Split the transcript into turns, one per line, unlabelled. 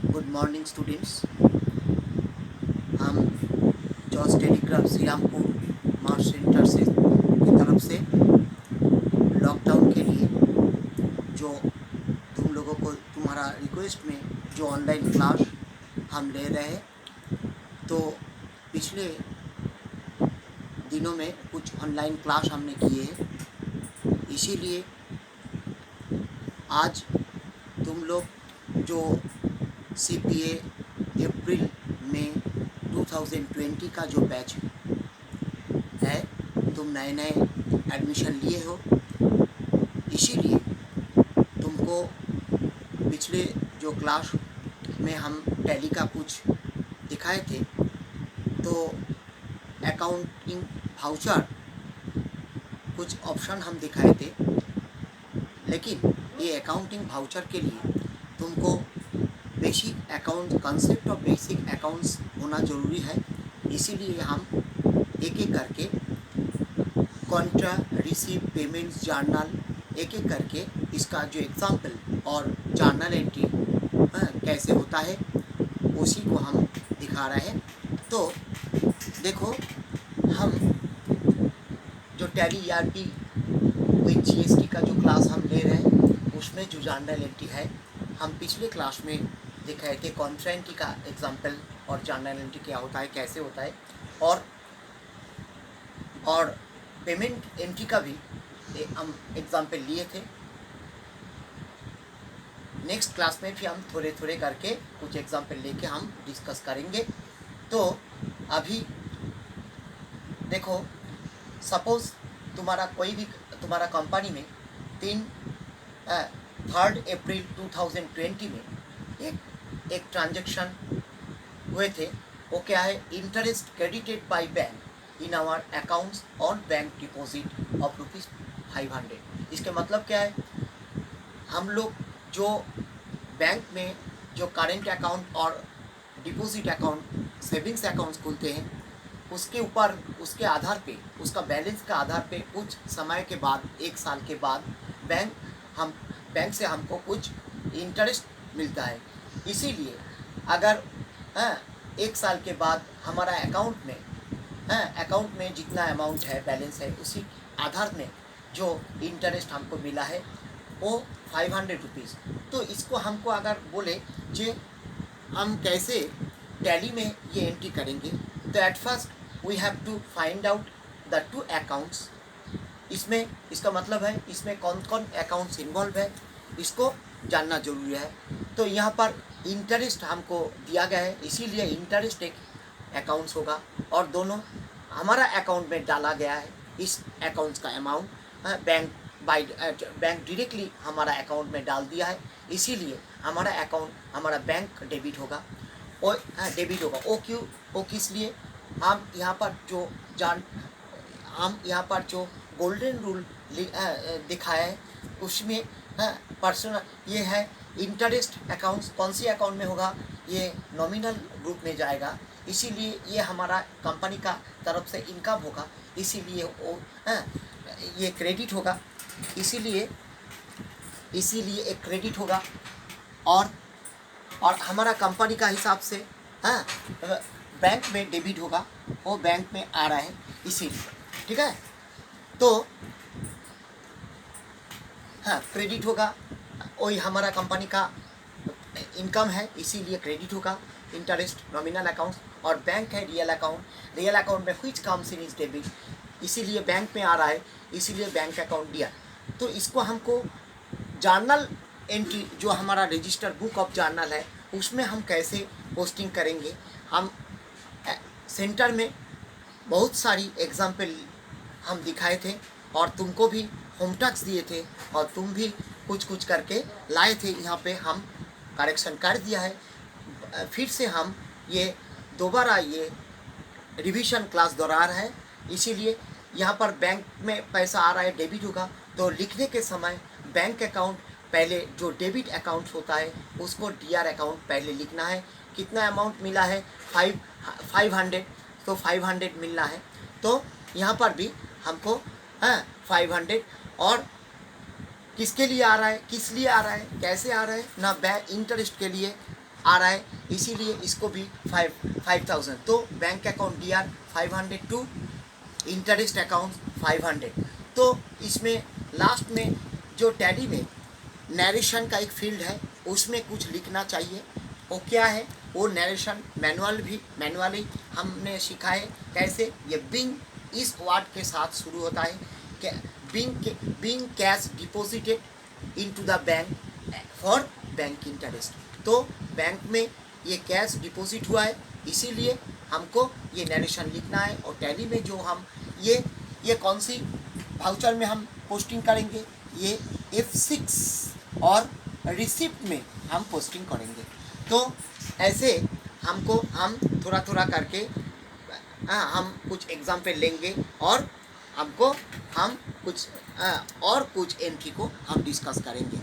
Good morning students. हम Jos telegraph Shrirampur मार्च centre से की तरफ से लॉकडाउन के लिए जो तुम लोगों को तुम्हारा रिक्वेस्ट में जो ऑनलाइन क्लास हम ले रहे हैं, तो पिछले दिनों में कुछ ऑनलाइन क्लास हमने किए हैं। इसीलिए आज तुम लोग जो CPA अप्रैल में 2020 का जो बैच है, तुम नए नए एडमिशन लिए हो, इसीलिए तुमको पिछले जो क्लास में हम टैली का कुछ दिखाए थे, तो अकाउंटिंग वाउचर कुछ ऑप्शन हम दिखाए थे, लेकिन ये अकाउंटिंग वाउचर के लिए तुमको basic account concept of basic accounts होना ज़रूरी है। इसीलिए हम एक एक करके कॉन्ट्रा रिसीव पेमेंट्स जर्नल एक एक करके इसका जो एग्जाम्पल और जर्नल एंट्री कैसे होता है उसी को हम दिखा रहे हैं। तो देखो, हम जो टैली ERP विद GST का जो क्लास हम ले रहे हैं, उसमें जो जर्नल एंट्री है, हम पिछले क्लास में दिखाए थे कॉन्ट्रा एंट्री का एग्जाम्पल और जर्नल एंट्री क्या होता है, कैसे होता है, और पेमेंट एंट्री का भी हम एग्जाम्पल लिए थे। नेक्स्ट क्लास में भी हम थोड़े थोड़े करके कुछ एग्जाम्पल लेके हम डिस्कस करेंगे। तो अभी देखो, सपोज तुम्हारा कंपनी में 3 अप्रैल 2020 में एक ट्रांजैक्शन हुए थे। वो क्या है? Interest credited by bank in our accounts on bank deposit of ₹500। इसके मतलब क्या है? हम लोग जो बैंक में जो करेंट अकाउंट और डिपॉजिट अकाउंट, सेविंग्स अकाउंट्स खुलते हैं, उसके ऊपर उसके आधार पे, उसका बैलेंस का आधार पे कुछ समय के बाद, 1 साल के बाद बैंक से हमको कुछ इंटरेस्ट मिलता है। इसीलिए अगर 1 साल के बाद हमारा अकाउंट में जितना अमाउंट है, बैलेंस है, उसी आधार में जो इंटरेस्ट हमको मिला है वो ₹500। तो इसको हमको अगर बोले कि हम कैसे टैली में ये एंट्री करेंगे, तो at first we have to find out the 2 accounts. इसका मतलब है इसमें कौन कौन अकाउंट्स इन्वॉल्व है, इसको जानना जरूरी है। तो यहाँ पर इंटरेस्ट हमको दिया गया है, इसीलिए इंटरेस्ट एक अकाउंट्स होगा, और दोनों हमारा अकाउंट में डाला गया है। इस अकाउंट्स का अमाउंट बैंक डायरेक्टली हमारा अकाउंट में डाल दिया है, इसीलिए हमारा बैंक डेबिट होगा। और वो किस लिए? हम यहाँ पर जो गोल्डन रूल दिखाया है, उसमें पर्सनल ये है, इंटरेस्ट अकाउंट्स कौन सी अकाउंट में होगा? ये नॉमिनल ग्रुप में जाएगा, इसीलिए ये हमारा कंपनी का तरफ से इनकम होगा, इसीलिए वो ये क्रेडिट होगा, इसीलिए एक क्रेडिट होगा। और हमारा कंपनी का हिसाब से बैंक में डेबिट होगा, वो बैंक में आ रहा है, इसीलिए। ठीक है, तो क्रेडिट होगा, वही हमारा कंपनी का इनकम है, इसीलिए क्रेडिट होगा। इंटरेस्ट नॉमिनल अकाउंट, और बैंक है रियल अकाउंट में which comes in is debit, इसीलिए बैंक में आ रहा है, इसीलिए बैंक अकाउंट दिया। तो इसको हमको जर्नल एंट्री, जो हमारा रजिस्टर बुक ऑफ जर्नल है, उसमें हम कैसे पोस्टिंग करेंगे। हम सेंटर में बहुत सारी एग्जाम्पल हम दिखाए थे, और तुमको भी होम टास्क दिए थे, और तुम भी कुछ करके लाए थे। यहाँ पे हम करेक्शन कर दिया है। फिर से हम ये दोबारा ये रिवीजन क्लास दोहरा रहे हैं, इसीलिए यहाँ पर बैंक में पैसा आ रहा है, डेबिट होगा, तो लिखने के समय बैंक अकाउंट पहले, जो डेबिट अकाउंट होता है उसको DR अकाउंट पहले लिखना है। कितना अमाउंट मिला है? 500, तो 500 मिलना है। तो यहाँ पर भी हमको 500, और किसके लिए आ रहा है, किस लिए आ रहा है, कैसे आ रहा है ना? बैंक इंटरेस्ट के लिए आ रहा है, इसीलिए इसको भी 5,000। तो bank account DR 500 to interest account 500। तो इसमें लास्ट में जो टैली में नरेशन का एक फील्ड है, उसमें कुछ लिखना चाहिए। वो क्या है, वो नरेशन मैनुअली हमने सीखा है कैसे। ये बिंग इस वर्ड के साथ शुरू होता है, being cash deposited into the bank for bank interest. तो बैंक में ये कैश डिपॉजिट हुआ है, इसीलिए हमको ये नरेशन लिखना है। और टैली में जो हम ये कौन सी वाउचर में हम पोस्टिंग करेंगे, ये F6 और रिसिप्ट में हम पोस्टिंग करेंगे। तो ऐसे हम थोड़ा थोड़ा करके हम कुछ एग्जाम्पल लेंगे और हम कुछ एंट्री को हम डिस्कस करेंगे।